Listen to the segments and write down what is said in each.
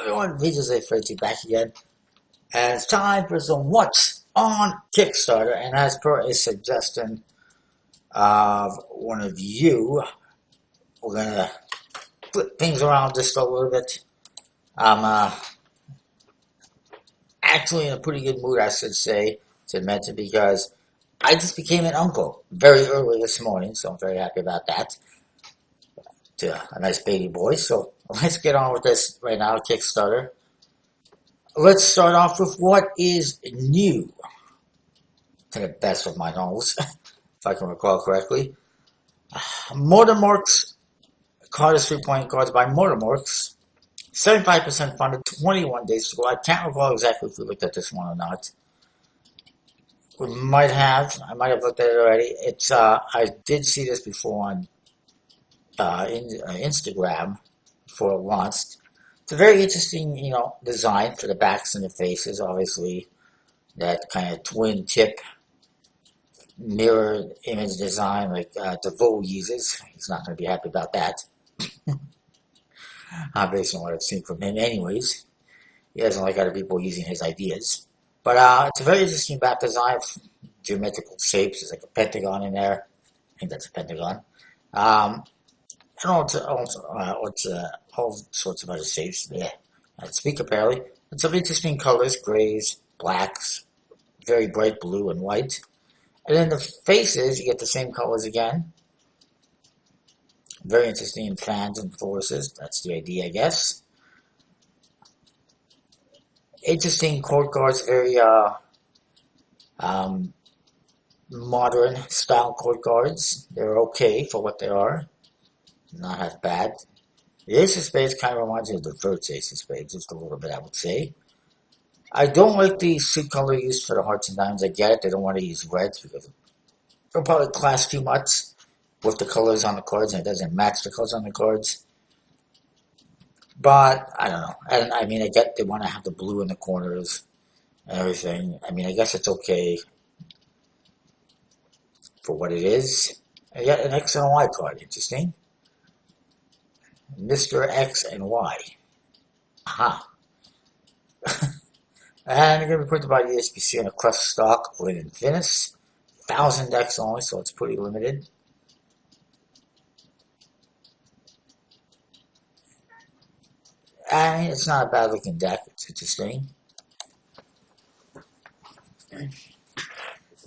Everyone, VJ's back again, and it's time for some What's on Kickstarter. And as per a suggestion of one of you, we're gonna flip things around just a little bit. I'm actually in a pretty good mood, I should say, to mention, because I just became an uncle very early this morning, so I'm very happy about that. To a nice baby boy. So let's get on with this right now, Kickstarter. Let's start off with what is new, to the best of my knowledge, if I can recall correctly. Mortimer's cardistry playing cards by Mortimer's. 75% funded, 21 days to go. I can't recall exactly if we looked at this one or not. We might have. I might have looked at it already. It's I did see this before on Instagram before it launched. It's a very interesting, design for the backs and the faces. Obviously, that kind of twin tip mirror image design like DeVoe uses. He's not going to be happy about that. Based on what I've seen from him anyways. He doesn't like other people using his ideas. But it's a very interesting back design. Geometrical shapes. There's like a pentagon in there. I think that's a pentagon. And all sorts of other shapes. Yeah. Speaker apparently. And some interesting colors. Grays, blacks, very bright blue and white. And then the faces, you get the same colors again. Very interesting in fans and forces. That's the idea, I guess. Interesting court cards, very modern style court cards. They're okay for what they are. Not half bad. The Ace of Spades kind of reminds me of the first Ace of Spades, just a little bit, I would say. I don't like the suit color used for the hearts and diamonds. I get it. They don't want to use reds because it'll probably clash too much with the colors on the cards, and it doesn't match the colors on the cards. But, I don't know. And I mean, I get they want to have the blue in the corners and everything. I mean, I guess it's okay for what it is. And yet, an X and a Y card. Interesting. Mr. X and Y. Aha. And it's going to be printed by the SPC in a crushed stock, linen finish. 1,000 decks only, so it's pretty limited. And it's not a bad looking deck. It's interesting.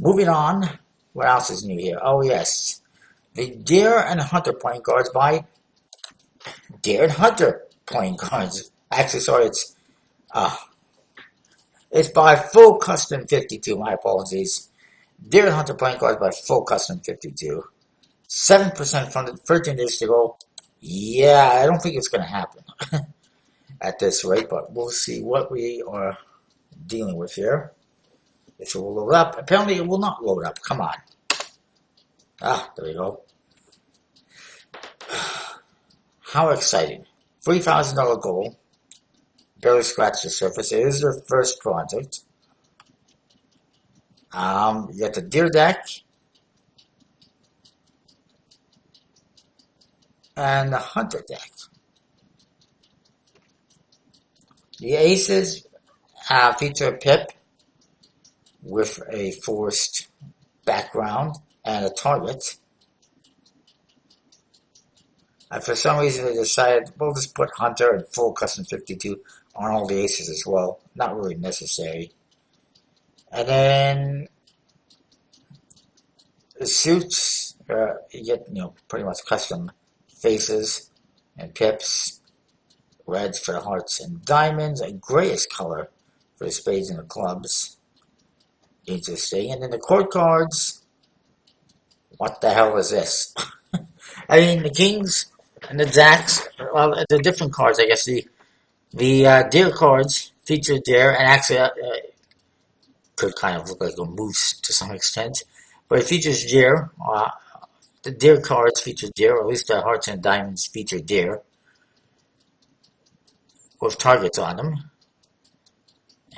Moving on. What else is new here? Oh, yes. The Deer and Hunter playing cards by Deer and Hunter playing cards. Actually, sorry, it's by Full Custom 52. My apologies. Deer and Hunter playing cards by Full Custom 52. 7% funded, 13 days to go. Yeah, I don't think it's going to happen at this rate, but we'll see what we are dealing with here. If it will load up. Apparently, it will not load up. Come on. There we go. How exciting. $3,000 goal. Barely scratched the surface. It is their first project. You got the Deer deck. And the Hunter deck. The Aces feature a Pip with a forced background and a target. And for some reason they decided, we'll just put Hunter and Full Custom 52 on all the Aces as well. Not really necessary. And then the suits, you get, pretty much custom faces and pips. Reds for the hearts and diamonds. A grayish color for the spades and the clubs. Interesting. And then the court cards. What the hell is this? I mean, the kings and the jacks, well, they're different cards, I guess. The Deer cards feature Deer, and actually could kind of look like a moose to some extent. But it features Deer. The Deer cards feature Deer, or at least the hearts and diamonds feature Deer, with targets on them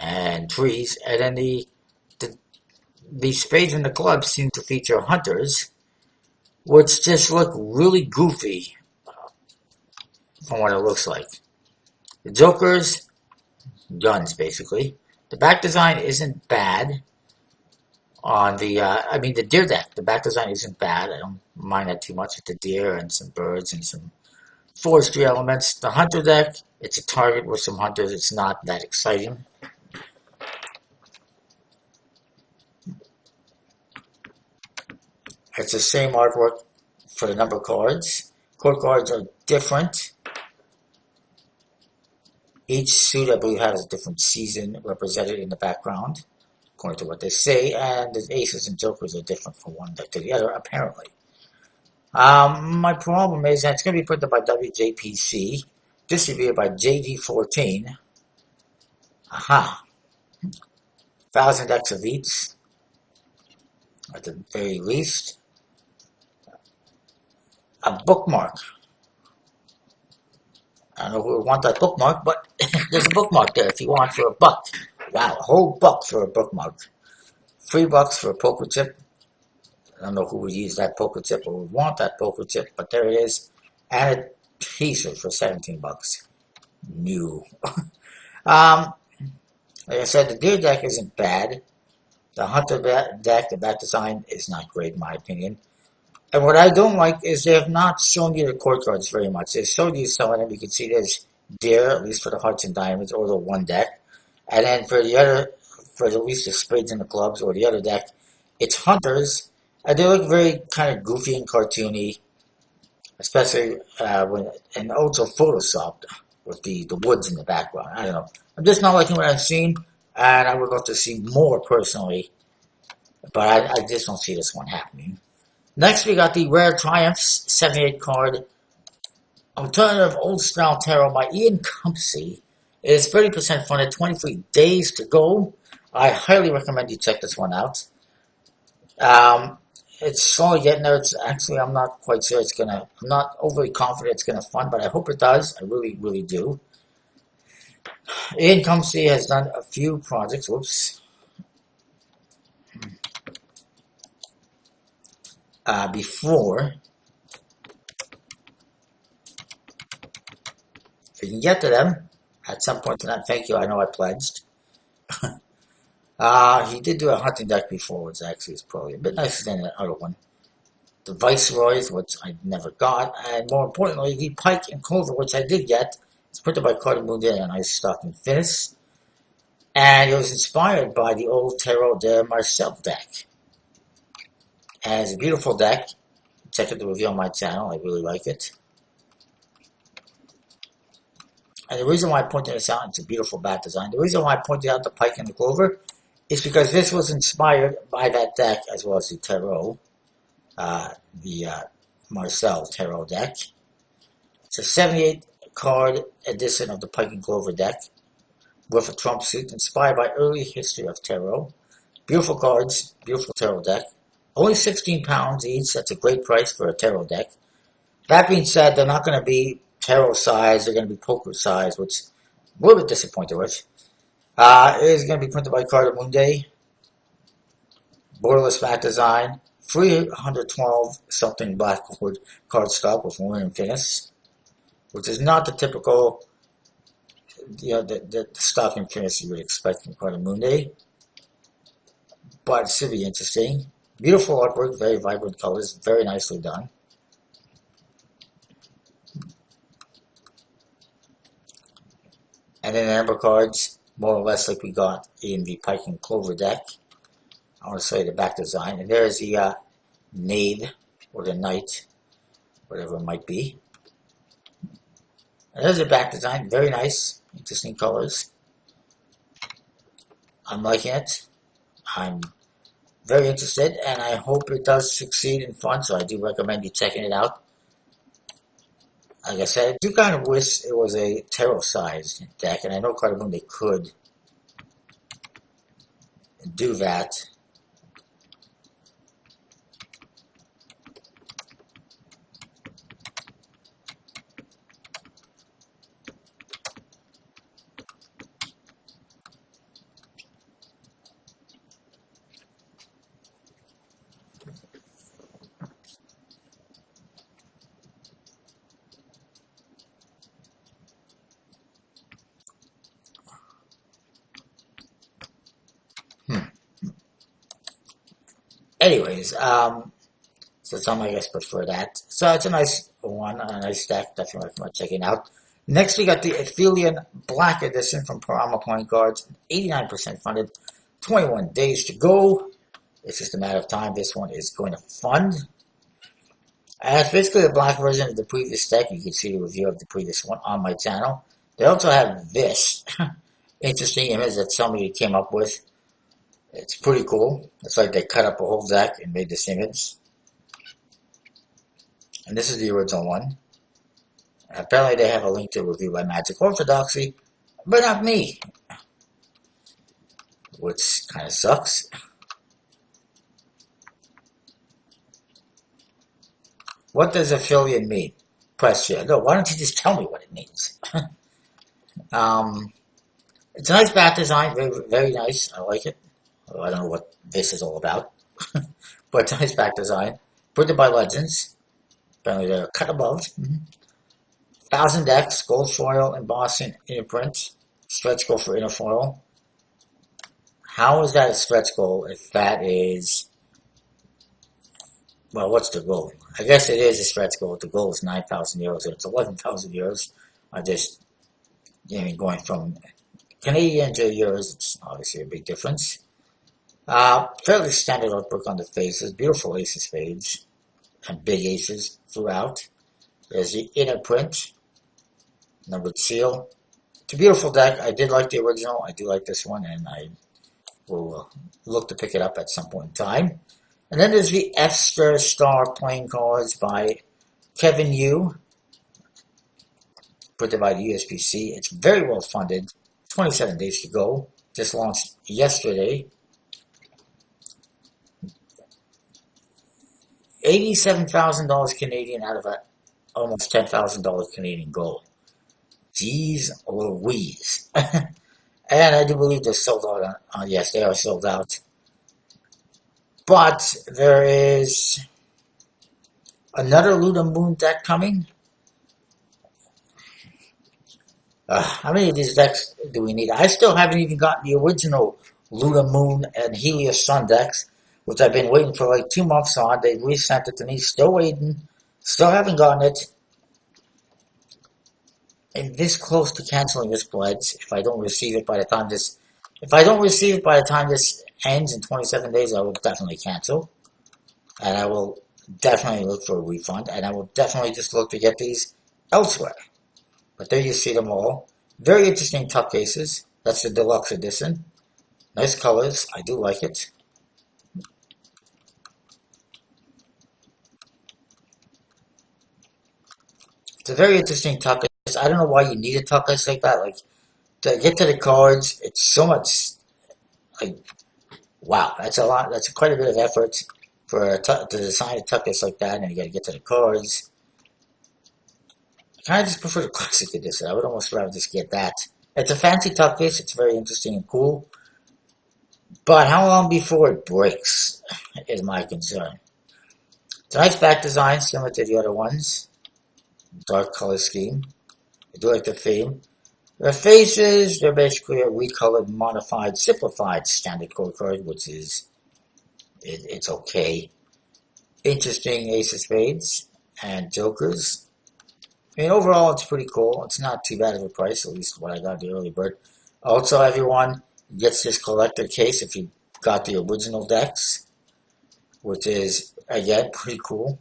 and trees. And then the spades and the clubs seem to feature hunters, which just look really goofy from what it looks like. The jokers guns, basically. The back design isn't bad on the, I mean, the deer deck. The back design isn't bad. I don't mind that too much with the deer and some birds and some forestry elements. The hunter deck, it's a target with some hunters. It's not that exciting. It's the same artwork for the number cards. Court cards are different. Each suit, I believe, has a different season represented in the background, according to what they say, and the aces and jokers are different from one deck to the other, apparently. My problem is that it's going to be printed by WJPC, distributed by JD14. Aha. 1,000 decks of each, at the very least. A bookmark. I don't know who would want that bookmark, but there's a bookmark there if you want for $1. Wow, a whole buck for a bookmark. $3 for a poker chip. I don't know who would use that poker chip or would want that poker chip, but there it is. And a t-shirt for $17. New. Like I said, the deer deck isn't bad. The hunter deck, the back design is not great in my opinion. And what I don't like is they have not shown you the court cards very much. They showed you some of them. You can see there's deer, at least for the hearts and diamonds, or the one deck. And then for the other, for at least the spades and the clubs, or the other deck, it's hunters. And they look very kind of goofy and cartoony, especially when, and also photoshopped with the woods in the background. I don't know. I'm just not liking what I've seen, and I would love to see more personally, but I just don't see this one happening. Next, we got the Rare Triumphs 78 card Alternative Old Style Tarot by Ian Cumpsey. It is 30% funded, 23 days to go. I highly recommend you check this one out. It's slowly getting there. It's actually, I'm not quite sure it's gonna, I'm not overly confident it's gonna fund, but I hope it does. I really, really do. Ian Cumpsey has done a few projects. Whoops. Before. If you can get to them at some point tonight, thank you. I know I pledged. He did do a hunting deck before, which actually is probably a bit nicer than the other one. The Viceroys, which I never got, and more importantly, the Pike and Clover, which I did get. It's printed by Carter Moon in a nice stock and finish. And it was inspired by the old Tarot de Marcel deck. And it's a beautiful deck. Check out the review on my channel. I really like it. And the reason why I pointed this out, it's a beautiful bat design. The reason why I pointed out the Pike and the Clover is because this was inspired by that deck as well as the Tarot, the Marcel Tarot deck. It's a 78 card edition of the Pike and Clover deck with a Trump suit inspired by early history of Tarot. Beautiful cards, beautiful Tarot deck. Only 16 pounds each. That's a great price for a Tarot deck. That being said, they're not going to be Tarot size. They're going to be poker size, which I'm a little bit disappointed with. It is going to be printed by Carter Munde. Borderless matte design. 312 something blackwood cardstock with linen finish, which is not the typical, the stock and finish you would expect from Carter Munde. But it should be interesting. Beautiful artwork, very vibrant colors, very nicely done. And then the number cards, more or less like we got in the Pike and Clover deck. I want to show you the back design. And there's the Knave, or the Knight, whatever it might be. And there's the back design, very nice, interesting colors. I'm liking it. I'm very interested, and I hope it does succeed in fun, so I do recommend you checking it out. Like I said, I do kind of wish it was a Tarot-sized deck, and I know Carter Moon they could do that. Anyways, so some I guess prefer that. So it's a nice one, a nice deck. Definitely recommend checking out. Next we got the Aphelion Black Edition from Parama Playing Cards, 89% funded, 21 days to go. It's just a matter of time. This one is going to fund. And it's basically the black version of the previous deck. You can see the review of the previous one on my channel. They also have this interesting image that somebody came up with. It's pretty cool. It's like they cut up a whole deck and made this image. And this is the original one. Apparently they have a link to a review by Magic Orthodoxy, but not me. Which kind of sucks. What does Aphelion mean? Question. No, why don't you just tell me what it means? It's a nice back design, very, very nice. I like it. Although I don't know what this is all about. But it's a nice back design. Printed by Legends. Apparently they're cut above. 1,000 decks, gold foil, embossing, inner print. Stretch goal for inner foil. How is that a stretch goal if that is... Well, what's the goal? I guess it is a stretch goal. The goal is 9,000 euros, and it's 11,000 euros. I just, going from Canadian to euros, it's obviously a big difference. Fairly standard artwork on the faces, beautiful ace of spades, and big aces throughout. There's the inner print, numbered seal. It's a beautiful deck. I did like the original. I do like this one, and I will look to pick it up at some point in time. And then there's the Extra Star Playing Cards by Kevin Yu, printed by the USPC. It's very well funded, 27 days to go. Just launched yesterday. $87,000 Canadian out of a almost $10,000 Canadian goal. Jeez Louise. And I do believe they're sold out. Yes, they are sold out. But there is another Lunar Moon deck coming. How many of these decks do we need? I still haven't even gotten the original Lunar Moon and Helios Sun decks, which I've been waiting for like 2 months on. They resent it to me. Still waiting. Still haven't gotten it. And this close to canceling this pledge if I don't receive it by the time this... If I don't receive it by the time this ends in 27 days, I will definitely cancel. And I will definitely look for a refund. And I will definitely just look to get these elsewhere. But there you see them all. Very interesting tuck cases. That's the deluxe edition. Nice colors. I do like it. It's a very interesting tuck case. I don't know why you need a tuck case like that. Like, to get to the cards, it's so much... Like, wow, that's a lot. That's quite a bit of effort for to design a tuck case like that, and you got to get to the cards. I kind of just prefer the classic edition. I would almost rather just get that. It's a fancy tuck case. It's very interesting and cool. But how long before it breaks is my concern. It's a nice back design, similar to the other ones. Dark color scheme. I do like the theme. Their faces, they're basically a recolored, modified, simplified standard core card, which is, it's okay. Interesting ace of spades and jokers. I mean, overall, it's pretty cool. It's not too bad of a price, at least what I got the early bird. Also, everyone gets this collector case if you got the original decks, which is, again, pretty cool.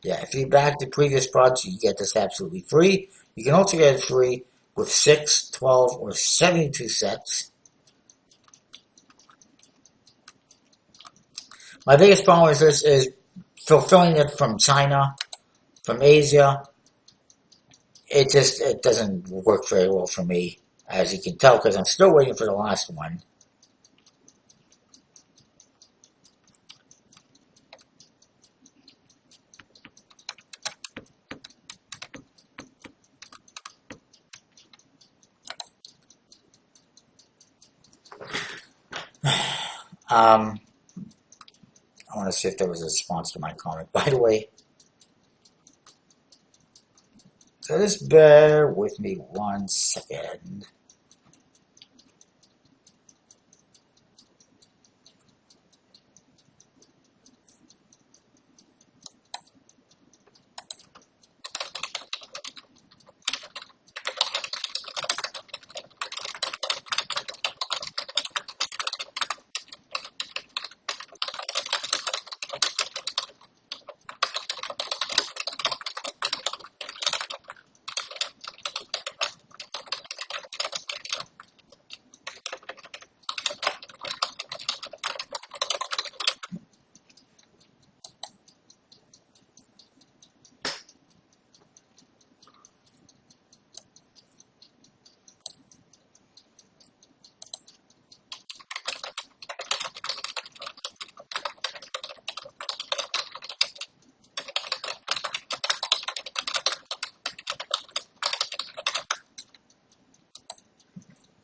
Yeah, if you back the previous project, you get this absolutely free. You can also get it free with 6, 12, or 72 sets. My biggest problem with this is fulfilling it from China, from Asia. It doesn't work very well for me, as you can tell, because I'm still waiting for the last one. I want to see if there was a response to my comment. By the way, So just bear with me 1 second.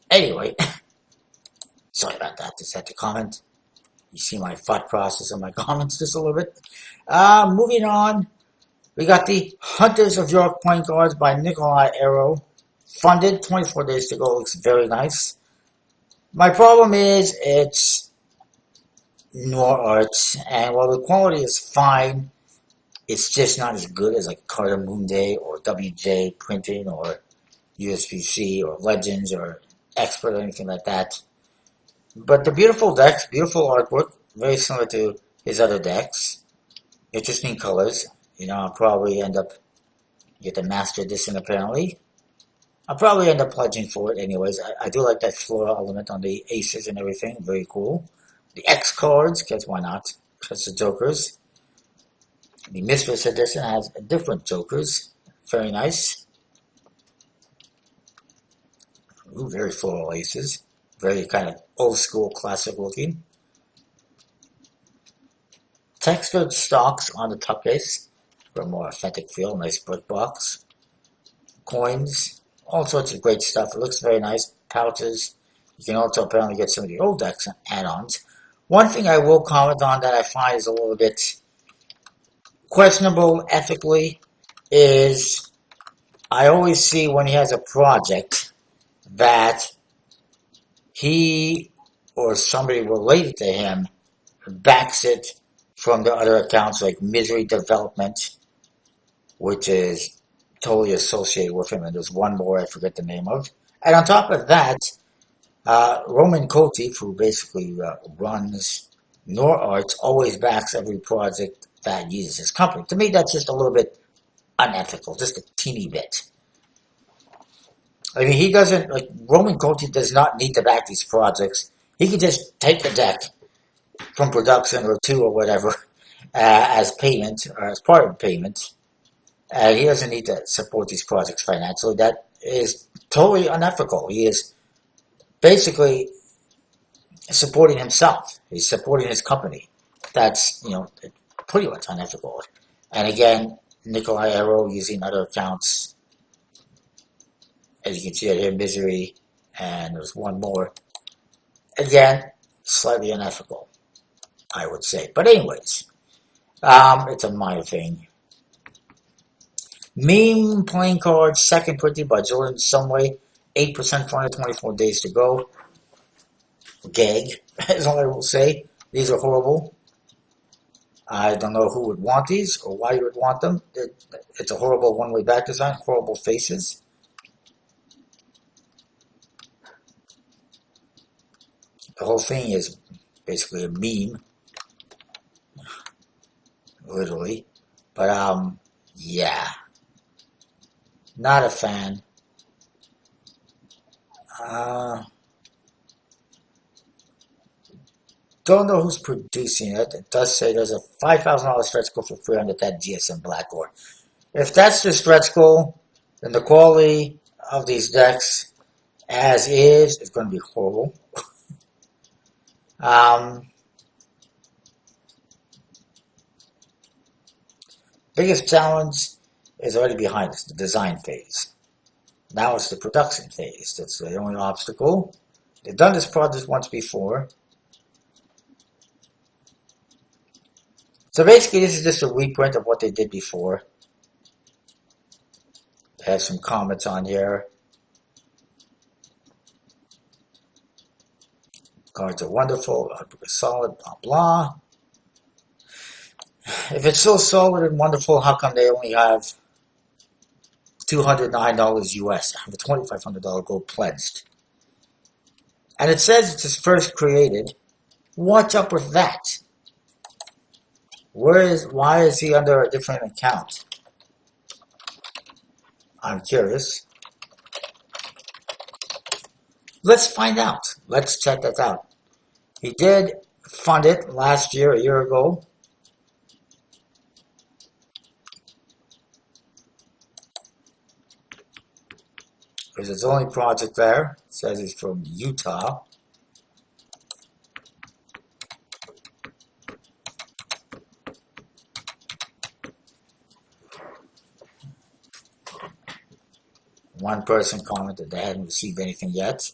Anyway, sorry about that. Just had to comment. You see my thought process and my comments just a little bit. Moving on, we got the Hunters of York playing cards by Nikolai Arrow. Funded, 24 days to go. Looks very nice. My problem is it's Noir Arts, and while the quality is fine, it's just not as good as like Carter Moon Day or WJ Printing or USPC or Legends or Expert or anything like that. But the beautiful decks, beautiful artwork, very similar to his other decks. Interesting colors. You know, I'll probably end up get the Master Edition apparently. I'll probably end up pledging for it anyways. I do like that floral element on the aces and everything. Very cool. The X cards, because why not? Because the Jokers. The Mistress Edition has different Jokers. Very nice. Ooh, very floral aces. Very kind of old school, classic looking. Textured stocks on the top case for a more authentic feel. Nice brick box. Coins. All sorts of great stuff. It looks very nice. Pouches. You can also apparently get some of the old decks add-ons. One thing I will comment on that I find is a little bit questionable ethically is I always see when he has a project that he or somebody related to him backs it from the other accounts like Misery Development, which is totally associated with him, and there's one more I forget the name of. And on top of that, Roman Kotif, who basically runs Nor Arts, always backs every project that uses his company. To me, that's just a little bit unethical, just a teeny bit. I mean, he doesn't, like, Roman Kotif does not need to back these projects. He could just take the deck from production or two or whatever as payment or as part of payment. He doesn't need to support these projects financially. That is totally unethical. He is basically supporting himself. He's supporting his company. That's, pretty much unethical. And again, Nikolai Arrow using other accounts. As you can see right here, Misery, and there's one more. Again, slightly unethical, I would say. But anyways, it's a minor thing. Meme playing cards, second printing by Jordan Someway, 8% funded, 24 days to go. Gag, is all I will say. These are horrible. I don't know who would want these or why you would want them. It's a horrible one-way back design, horrible faces. The whole thing is basically a meme, literally. But, yeah. Not a fan. Don't know who's producing it. It does say there's a $5,000 stretch goal for free under that GSM Blackboard. If that's the stretch goal, then the quality of these decks as is going to be horrible. Biggest challenge is already behind us, the design phase. Now it's the production phase. That's the only obstacle. They've done this project once before. So basically this is just a reprint of what they did before. I have some comments on here. Cards are wonderful, solid, blah, blah. If it's so solid and wonderful, how come they only have $209 US? I have a $2,500 gold pledged. And it says it's first created. What's up with that? Why is he under a different account? I'm curious. Let's find out. Let's check that out. He did fund it last year, a year ago. There's his only project there. It says he's from Utah. One person commented they hadn't received anything yet.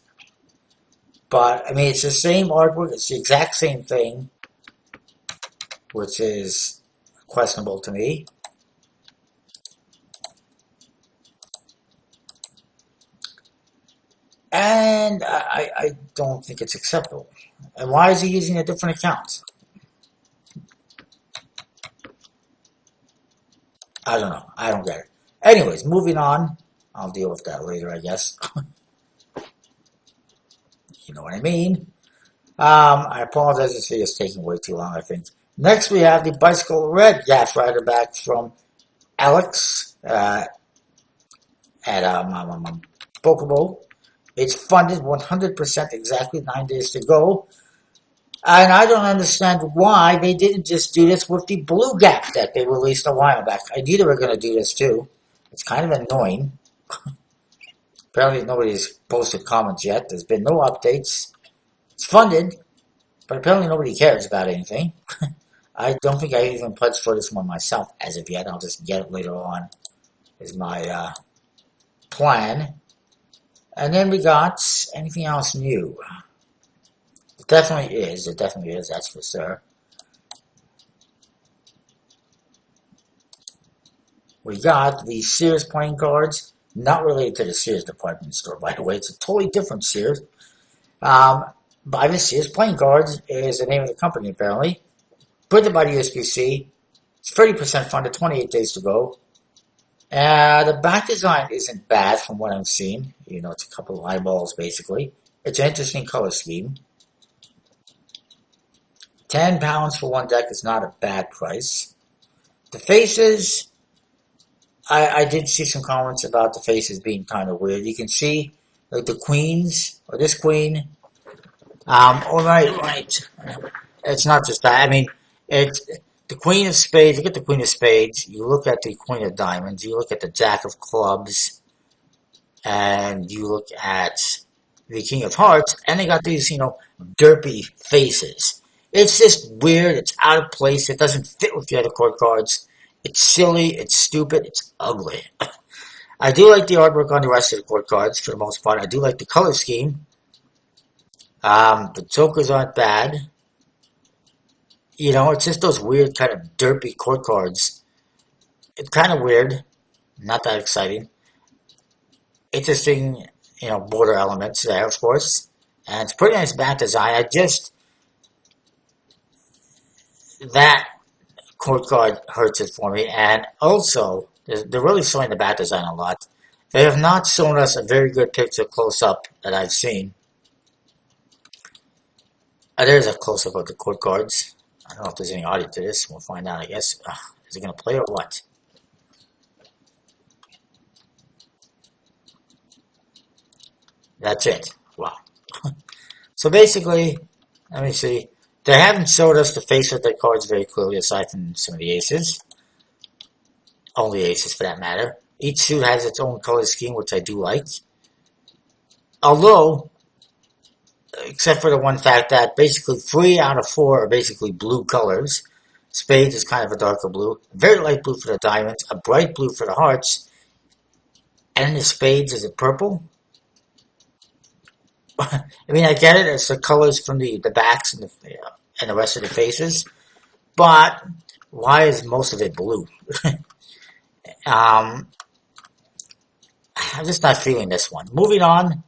But, I mean, it's the same artwork. It's the exact same thing, which is questionable to me. And I don't think it's acceptable. And why is he using a different account? I don't know. I don't get it. Anyways, moving on. I'll deal with that later, I guess. You know what I mean? I apologize if it's taking way too long, I think. Next, we have the Bicycle Red Gas Rider back from Alex at Pokeball. It's funded 100% exactly 9 days to go. And I don't understand why they didn't just do this with the Blue Gap that they released a while back. I knew they were going to do this too. It's kind of annoying. Apparently nobody's posted comments yet. There's been no updates. It's funded, but apparently nobody cares about anything. I don't think I even pledged for this one myself as of yet. I'll just get it later on, is my plan. And then we got anything else new? It definitely is. It definitely is, that's for sure. We got the Sears playing cards. Not related to the Sears department store, by the way. It's a totally different Sears. By the Sears playing cards is the name of the company, apparently. Printed by the USPC. It's 30% funded, 28 days to go. The back design isn't bad from what I've seen. You know, it's a couple of eyeballs, basically. It's an interesting color scheme. £10 for one deck is not a bad price. The faces, I did see some comments about the faces being kind of weird. You can see, like, the queens, or this queen. Right. It's not just that. I mean, it's the Queen of Spades. You get the Queen of Spades. You look at the Queen of Diamonds. You look at the Jack of Clubs. And you look at the King of Hearts. And they got these, you know, derpy faces. It's just weird. It's out of place. It doesn't fit with the other court cards. It's silly. It's stupid. It's ugly. I do like the artwork on the rest of the court cards for the most part. I do like the color scheme. The jokers aren't bad. You know, it's just those weird kind of derpy court cards. It's kind of weird. Not that exciting. Interesting, you know, border elements there, of course. And it's pretty nice back design. That court card hurts it for me. And also, they're really showing the back design a lot. They have not shown us a very good picture close-up that I've seen. There's a close-up of the court cards. I don't know if there's any audio to this. We'll find out, I guess. Is it going to play or what? That's it. Wow. So basically, let me see. They haven't showed us the face of their cards very clearly, aside from some of the aces. Only aces, for that matter. Each suit has its own color scheme, which I do like. Although, except for the one fact that basically 3 out of 4 are basically blue colors. Spades is kind of a darker blue. Very light blue for the diamonds. A bright blue for the hearts. And the spades, is it purple? I mean, I get it. It's the colors from the backs and the rest of the faces. But why is most of it blue? I'm just not feeling this one. Moving on,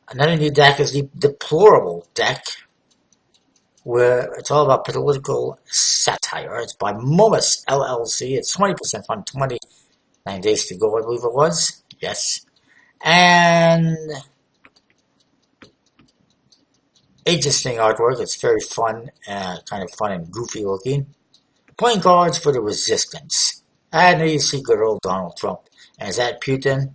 another new deck is the Deplorable deck, where it's all about political satire. It's by Momus LLC. It's 20% fun, 29 days to go, I believe it was. Yes. And interesting artwork. It's very fun, kind of fun and goofy looking. Playing cards for the resistance. And there you see good old Donald Trump. And is that Putin?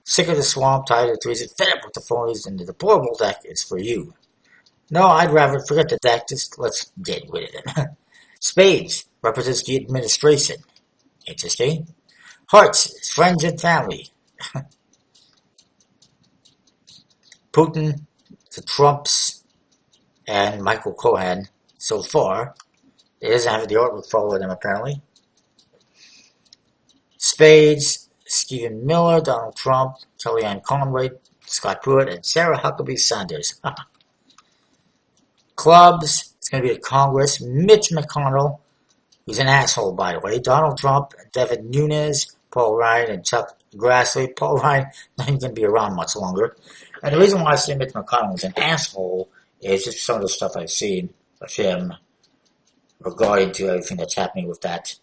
Sick of the swamp, tired of the trees, fed up with the phonies, and the Deplorable deck is for you. No, I'd rather forget the deck, just let's get rid of it. Spades represents the administration. Interesting. Hearts is friends and family. Putin, the Trumps, and Michael Cohen so far. It doesn't have the artwork follow them apparently. Spades, Stephen Miller, Donald Trump, Kellyanne Conway, Scott Pruitt, and Sarah Huckabee Sanders. Clubs, it's going to be the Congress, Mitch McConnell, who's an asshole by the way, Donald Trump, Devin Nunes, Paul Ryan, and Chuck Grassley. Paul Ryan not even going to be around much longer. And the reason why I say Mitch McConnell is an asshole is just some of the stuff I've seen of him regarding to everything that's happening with that.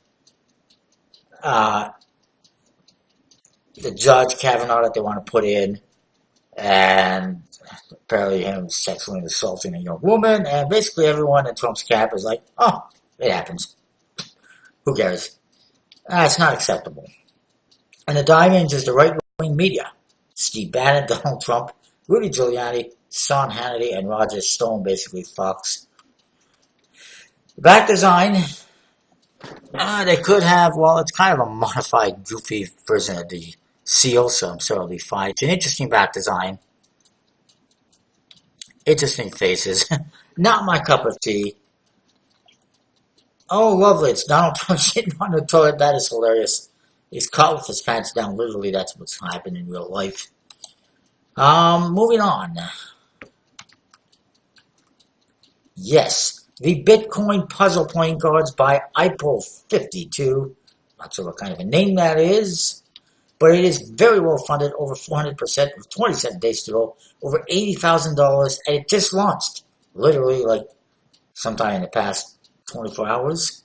The Judge Kavanaugh that they want to put in, and apparently him sexually assaulting a young woman, and basically everyone in Trump's camp is like, oh, it happens. Who cares? It's not acceptable. And the diamonds is the right-wing media. Steve Bannon, Donald Trump, Rudy Giuliani, Sean Hannity, and Roger Stone, basically Fox. The back design, they could have, well, it's kind of a modified, goofy version of the seal, so I'm sure it'll be fine. It's an interesting back design. Interesting faces. Not my cup of tea. Oh, lovely. It's Donald Trump sitting on the toilet. That is hilarious. He's caught with his pants down. Literally, that's what's happened in real life. Moving on. Yes. The Bitcoin Puzzle Playing Cards by IPO52. Not sure what kind of a name that is. But it is very well funded, over 400% with 27 days to go, over $80,000, and it just launched, literally like sometime in the past 24 hours.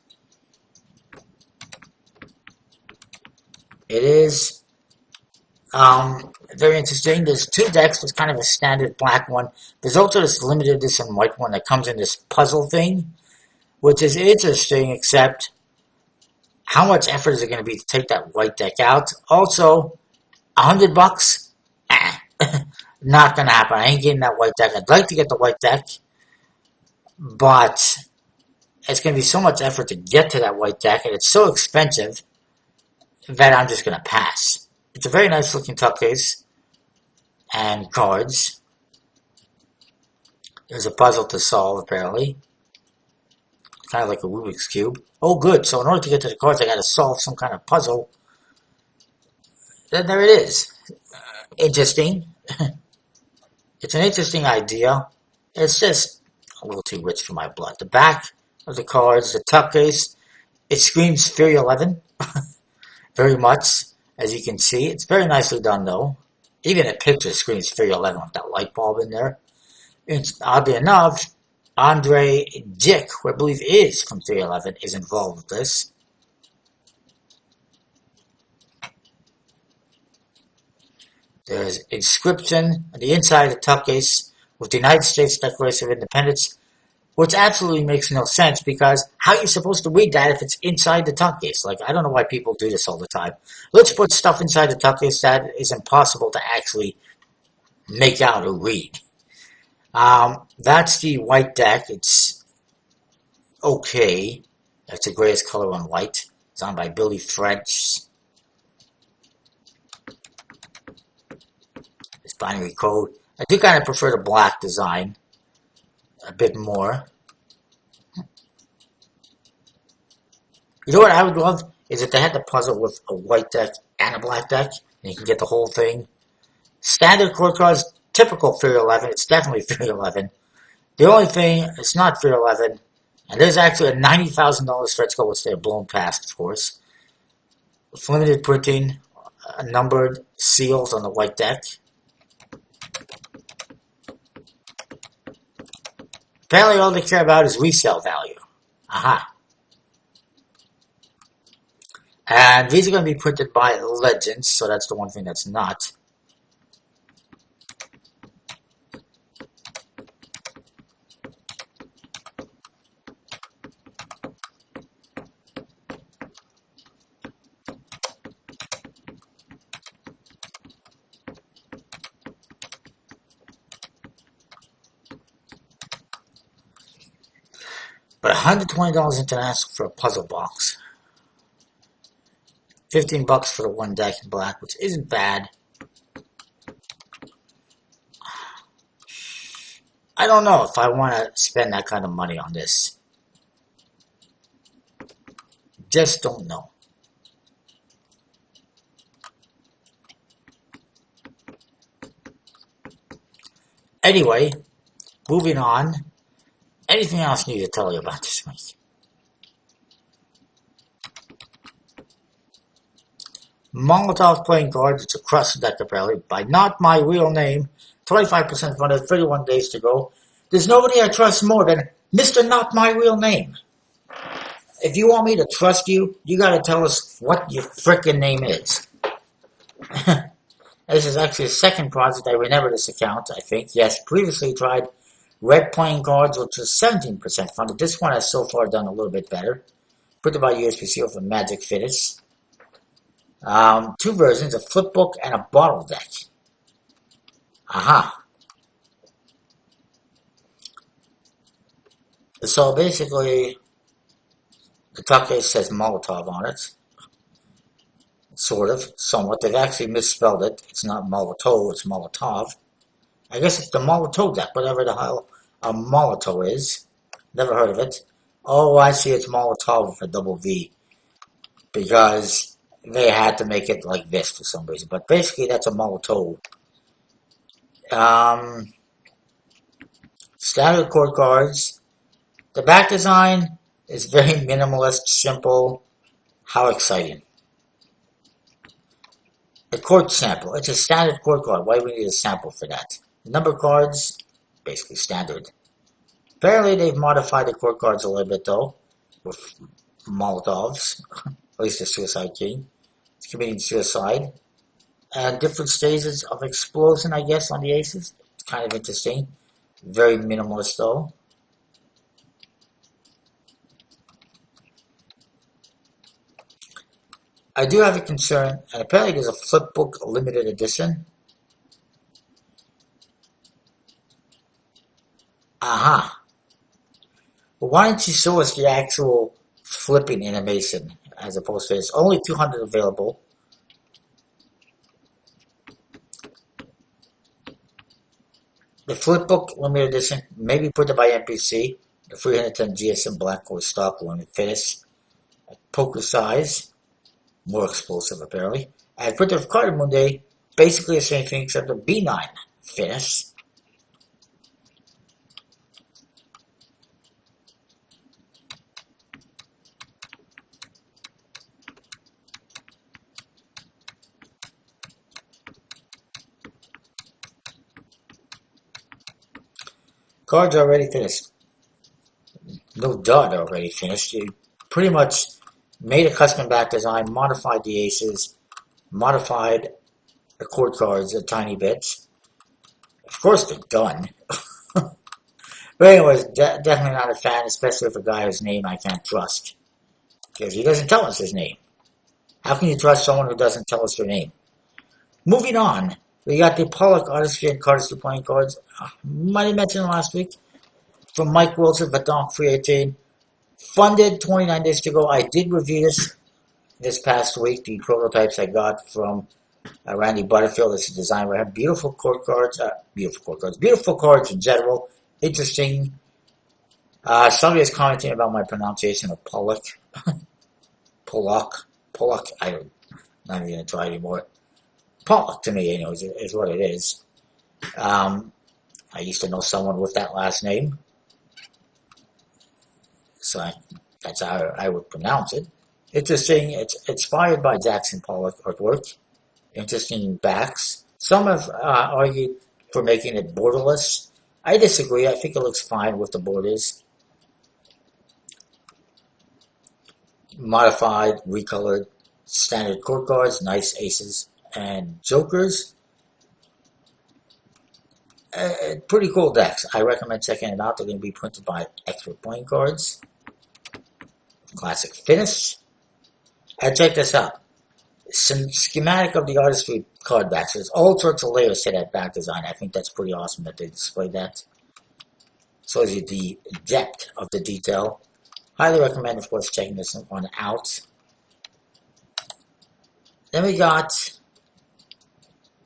It is very interesting. There's two decks. There's kind of a standard black one. There's also this limited edition white one that comes in this puzzle thing, which is interesting, except how much effort is it going to be to take that white deck out? Also, $100? Not going to happen. I ain't getting that white deck. I'd like to get the white deck, but it's going to be so much effort to get to that white deck, and it's so expensive that I'm just going to pass. It's a very nice looking tuck case and cards. There's a puzzle to solve, apparently. Kind of like a Rubik's Cube. Oh, good. So in order to get to the cards, I got to solve some kind of puzzle. Then there it is. Interesting. It's an interesting idea. It's just a little too rich for my blood. The back of the cards, the tuck case, it screams Fury 11. Very much, as you can see. It's very nicely done, though. Even a picture screams Fury 11 with that light bulb in there. It's, oddly enough, Andre Dick, who I believe is from 311, is involved with this. There's inscription on the inside of the tuck case with the United States Declaration of Independence, which absolutely makes no sense because how are you supposed to read that if it's inside the tuck case? Like, I don't know why people do this all the time. Let's put stuff inside the tuck case that is impossible to actually make out or read. That's the white deck. It's okay. That's the greatest color on white. It's on by Billy French. It's binary code. I do kind of prefer the black design a bit more. You know what I would love is if they had the puzzle with a white deck and a black deck, and you can get the whole thing. Standard core cards, typical Fury 11. It's definitely Fury 11. The only thing, it's not Fury 11, and there's actually a $90,000 stretch goal, which they're blown past, of course. limited printing, numbered seals on the white deck. Apparently all they care about is resale value. Aha. And these are going to be printed by Legends, so that's the one thing that's not. But $120 international for a puzzle box. $15 for the one deck in black, which isn't bad. I don't know if I want to spend that kind of money on this. Just don't know. Anyway, moving on. Anything else you need to tell you about this week? Molotov playing cards. It's a crust deck apparently by Not My Real Name. 25% funded, 31 days to go. There's nobody I trust more than Mr. Not My Real Name. If you want me to trust you, you gotta tell us what your frickin' name is. This is actually the second project I remember this account, I think. Yes, previously tried Red Playing Cards, which was 17% funded. This one has so far done a little bit better. Printed by USPC with a magic finish. Two versions, a flip book and a bottle deck. Aha. So basically, the top case says Molotov on it. Sort of, somewhat. They've actually misspelled it. It's not Molotov, it's Molotov. I guess it's the Molotov deck, whatever the hell a Molotov is. Never heard of it. Oh, I see, it's Molotov with a double V. Because they had to make it like this for some reason. But basically, that's a Molotov. Standard core cards. The back design is very minimalist, simple. How exciting. A chord sample. It's a standard chord card. Why do we need a sample for that? The number cards, basically standard. Apparently they've modified the chord cards a little bit though, with Molotovs. At least the Suicide King. It's committing suicide. And different stages of explosion, I guess, on the aces. It's kind of interesting. Very minimalist though. I do have a concern, and apparently there's a flip book limited edition. Aha. But why don't you show us the actual flipping animation as opposed to this? Only 200 available. The flip book limited edition, maybe printed by NPC. The 310 GSM black or stock limited finish. Poker size. More explosive apparently. And printed with Cardamom Day, basically the same thing except a B9 finish. Cards are already finished. No doubt they're already finished. You pretty much made a custom back design, modified the aces, modified the chord cards a tiny bit. Of course they're done. But anyways, definitely not a fan, especially for a guy whose name I can't trust. Because he doesn't tell us his name. How can you trust someone who doesn't tell us their name? Moving on, we got the Pollock Artistry and Cardistry Playing Cards. Might have mentioned last week. From Mike Wilson, Badonk 318. Funded, 29 days to go. I did review this past week. The prototypes I got from Randy Butterfield. This is designed by him. Beautiful chord cards. Beautiful cards in general. Interesting. Somebody is commenting about my pronunciation of Pollock. Pollock. I'm not even going to try anymore. Pollock to me, anyways, is what it is. I used to know someone with that last name. So that's how I would pronounce it. Interesting. It's inspired by Jackson Pollock artwork. Interesting backs. Some have argued for making it borderless. I disagree. I think it looks fine with the borders. Modified, recolored, standard court cards, nice aces and jokers. Pretty cool decks. I recommend checking it out. They're going to be printed by Expert Playing Cards. Classic finish. And check this out. Some schematic of the artistry card backs. There's all sorts of layers to that back design. I think that's pretty awesome that they displayed that. Shows you the depth of the detail. Highly recommend, of course, checking this one out. Then we got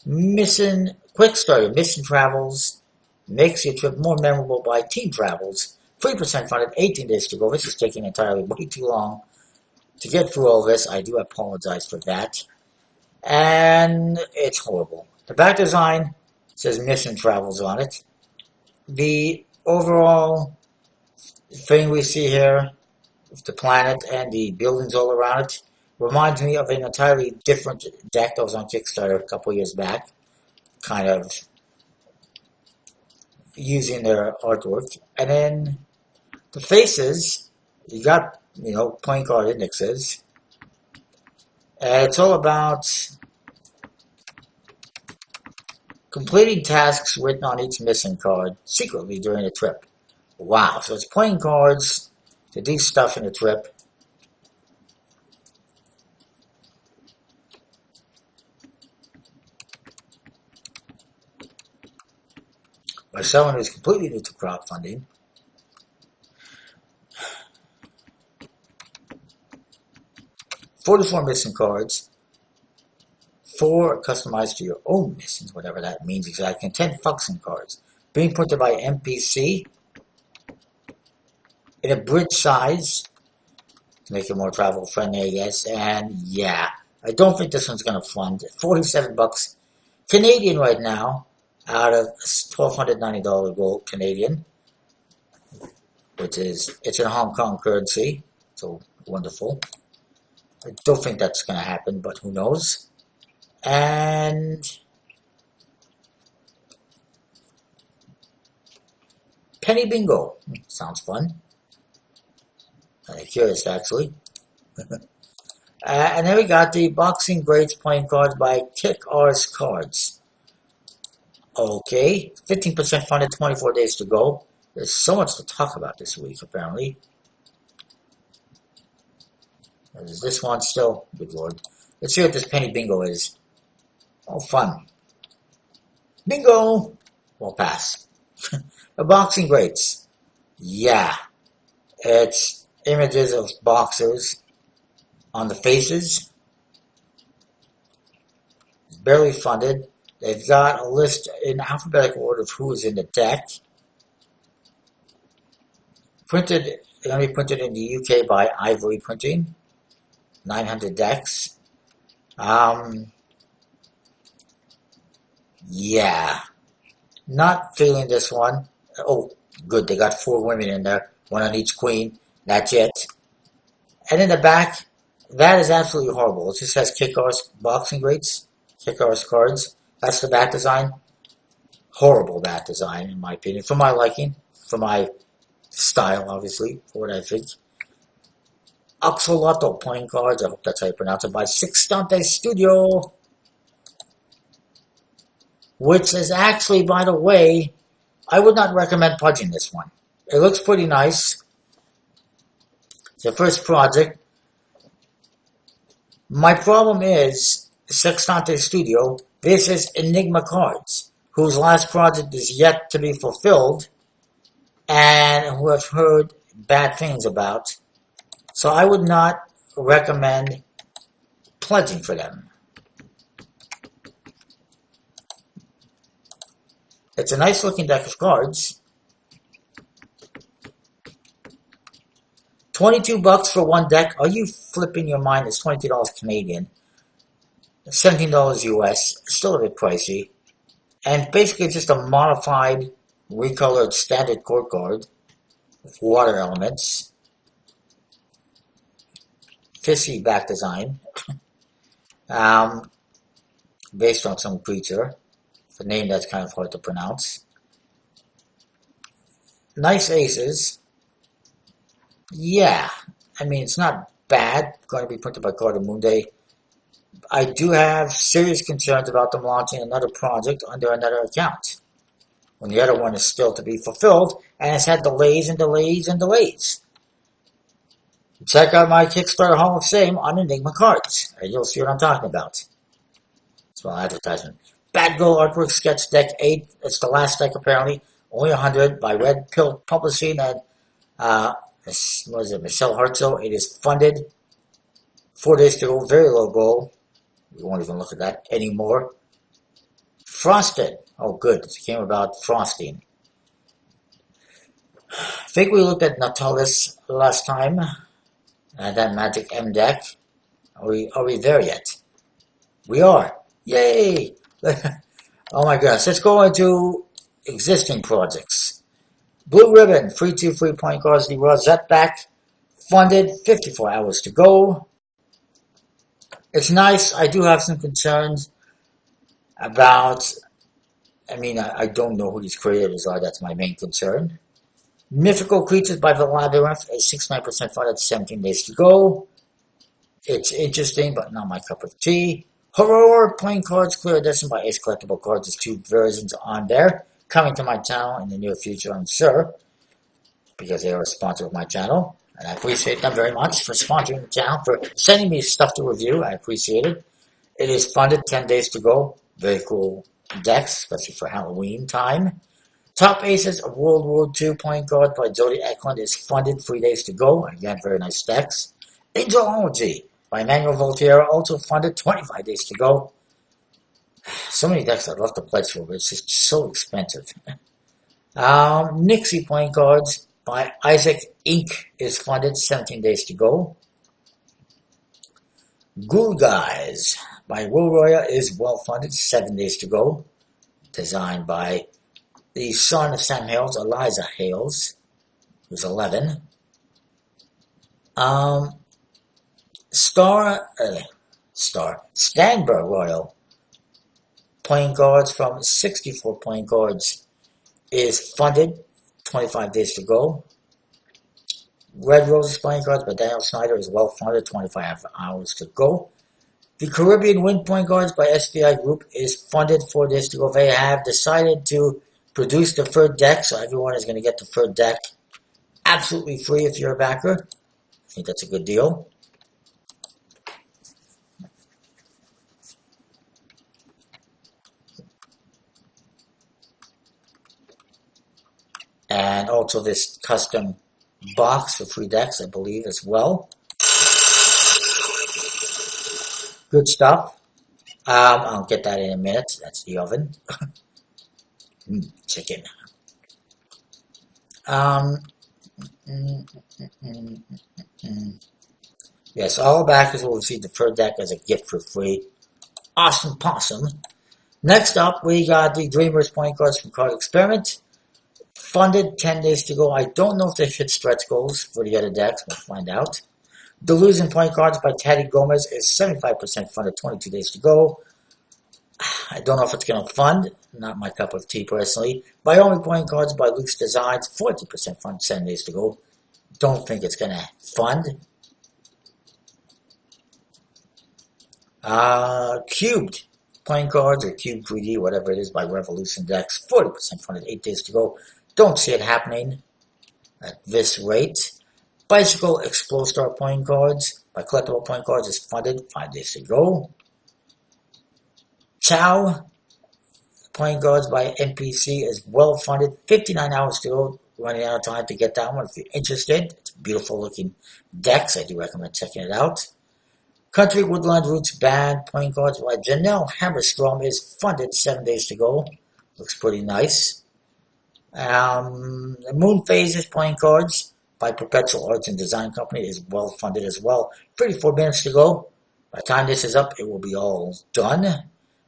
Mission Quickstarter. Mission Travels makes your trip more memorable by team travels. 3% funded, 18 days to go. This is taking entirely way too long to get through all this. I do apologize for that. And it's horrible. The back design says Mission Travels on it. The overall thing we see here with the planet and the buildings all around it reminds me of an entirely different deck that was on Kickstarter a couple years back, kind of using their artwork. And then the faces, you got, playing card indexes. It's all about completing tasks written on each missing card secretly during a trip. Wow, so it's playing cards to do stuff in a trip. By someone who's completely new to crowdfunding. $44 missing cards. 4 customized to your own missions, whatever that means exactly. And 10 function cards. Being printed by MPC. In a bridge size. To make it more travel friendly, I guess. And yeah, I don't think this one's going to fund. $47 Canadian right now. Out of $1,290 gold Canadian, which is, it's in Hong Kong currency, so wonderful. I don't think that's going to happen, but who knows. And Penny Bingo, sounds fun. I'm curious, actually. And then we got the Boxing Greats playing cards by Kick Ours Cards. Okay, 15% funded, 24 days to go. There's so much to talk about this week, apparently. There's this one still. Good lord. Let's see what this Penny Bingo is. Oh, fun. Bingo! We'll pass. The Boxing Greats. Yeah. It's images of boxers on the faces. It's barely funded. They've got a list in alphabetical order of who is in the deck. Printed, only printed in the UK by Ivory Printing. 900 decks. Yeah. Not feeling this one. Oh, good. They got 4 women in there. 1 on each queen. That's it. And in the back, that is absolutely horrible. It just says Kick Ours Boxing Greats. Kick Ours Cards. That's the bat design. Horrible bat design, in my opinion. For my liking. For my style, obviously. For what I think. Axolotl playing cards. I hope that's how you pronounce it. By Sixtante Studio. Which is actually, by the way, I would not recommend pudging this one. It looks pretty nice. It's the first project. My problem is, Sextante Studio, this is Enigma Cards, whose last project is yet to be fulfilled, and who I've heard bad things about. So I would not recommend pledging for them. It's a nice looking deck of cards. $22 for one deck. Are you flipping your mind? It's $22 Canadian. $17 US. Still a bit pricey. And basically it's just a modified, recolored standard court card with water elements. fissy back design, um, based on some creature. It's a name that's kind of hard to pronounce. Nice aces. Yeah, I mean, it's not bad. Going to be printed by Carter Moonday. I do have serious concerns about them launching another project under another account, when the other one is still to be fulfilled, and it's had delays and delays and delays. Check out my Kickstarter Hall of Fame on Enigma cards, and you'll see what I'm talking about. Small advertisement. Bad Girl Artwork Sketch Deck 8. It's the last deck, apparently. Only 100 by Red Pill Publishing and, what is it, Michelle Hartzell. It is funded. 4 days to go. Very low goal. We won't even look at that anymore. Frosted. Oh, good. It came about frosting. I think we looked at Nautilus last time. That Magic M deck. Are we there yet? We are. Yay! Oh my gosh. Let's go into existing projects. Blue Ribbon. Free 2 free point cards. The Rosette back. Funded. 54 hours to go. It's nice. I do have some concerns about, I don't know who these creators are. That's my main concern. Mythical Creatures by the Labyrinth is 69% funded, 17 days to go. It's interesting, but not my cup of tea. Horror Playing Cards Clear Edition by Ace Collectible Cards. There's 2 versions on there. Coming to my channel in the near future, I'm sure, because they are a sponsor of my channel. And I appreciate them very much for sponsoring the channel, for sending me stuff to review. I appreciate it. It is funded, 10 days to go. Very cool decks, especially for Halloween time. Top Aces of World War II playing cards by Jody Eklund is funded, 3 days to go. Again, very nice decks. Angelology by Emmanuel Voltaire, also funded, 25 days to go. So many decks I'd love to pledge for, but it's just so expensive. Nixie playing cards by Isaac Inc. is funded, 17 days to go. Ghoul Guys by Will Roya is well funded, 7 days to go. Designed by the son of Sam Hales, Eliza Hales, who's 11. Stanberg Royal playing cards from 64 playing cards is funded, 25 days to go. Red Roses playing cards by Daniel Snyder is well funded, 25 hours to go. The Caribbean Wind playing cards by SBI Group is funded, 4 days to go. They have decided to produce the third deck, so everyone is going to get the third deck absolutely free if you're a backer. I think that's a good deal. And also this custom box for free decks, I believe, as well. Good stuff. I'll get that in a minute. That's the oven. Chicken. Yes, all backers will receive the third deck as a gift for free. Awesome possum. Next up, we got the Dreamers playing cards from Card Experiment. Funded, 10 days to go. I don't know if they hit stretch goals for the other decks. We'll find out. Delusion playing cards by Teddy Gomez is 75% funded, 22 days to go. I don't know if it's going to fund. Not my cup of tea, personally. Wyoming playing cards by Luke's Designs, 40% fund, 7 days to go. Don't think it's going to fund. Cubed playing cards, or Cube 3D, whatever it is, by Revolution Decks, 40% funded, 8 days to go. Don't see it happening at this rate. Bicycle Explostar playing cards by Collectible Playing Cards is funded, 5 days to go. Chow playing cards by NPC is well funded, 59 hours to go. Running out of time to get that one if you're interested. It's beautiful looking decks. I do recommend checking it out. Country Woodland Roots Band playing cards by Janelle Hammerstrom is funded, 7 days to go. Looks pretty nice. The Moon Phases playing cards by Perpetual Arts and Design Company is well funded as well. 34 minutes to go. By the time this is up, it will be all done.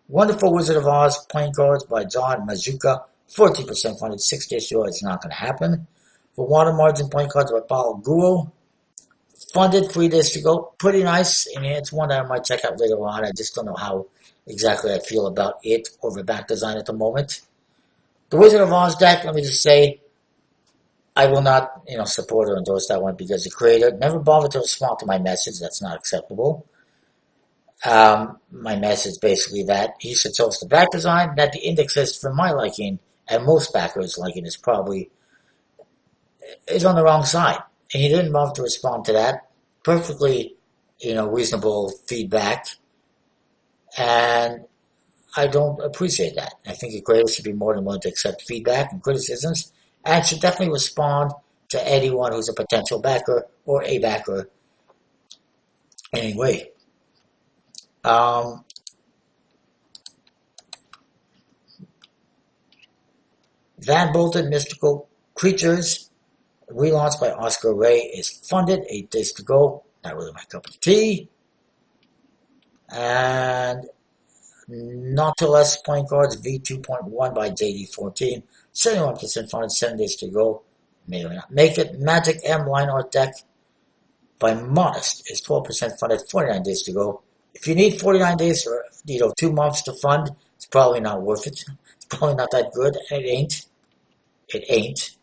Wonderful Wizard of Oz playing cards by John Mazuka, 14% funded, 6 days to go. It's not going to happen. For Water Margin playing cards by Paul Guo, Funded 3 days to go. Pretty nice. I mean, it's one that I might check out later on. I just don't know how exactly I feel about it or the back design at the moment. The Wizard of Oz deck, let me just say, I will not, support or endorse that one because the creator never bothered to respond to my message. That's not acceptable. My message basically that he should source the back design, that the index list for my liking and most backers' liking is on the wrong side. And he didn't bother to respond to that. Perfectly, reasonable feedback. And I don't appreciate that. I think a creator should be more than willing to accept feedback and criticisms and should definitely respond to anyone who's a potential backer or a backer anyway. Van Bolton Mystical Creatures, relaunched by Oscar Ray, is funded. 8 days to go. Not really my cup of tea. And Not to Less Playing Cards V2.1 by JD14. 71% funded, 7 days to go. May or not make it. Magic M Line Art Deck by Modest is 12% funded, 49 days to go. If you need 49 days or 2 months to fund, it's probably not worth it. It's probably not that good. It ain't. It ain't.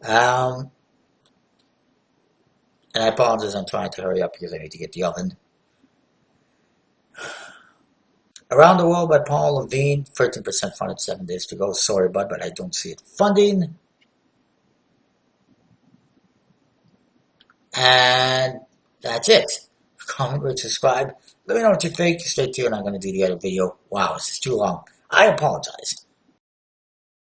And I apologize, I'm trying to hurry up because I need to get the oven. Around the World by Paul Levine, 13% funded, 7 days to go. Sorry, bud, but I don't see it funding. And that's it. Comment, rate, subscribe. Let me know what you think. Stay tuned. I'm going to do the other video. Wow, this is too long. I apologize.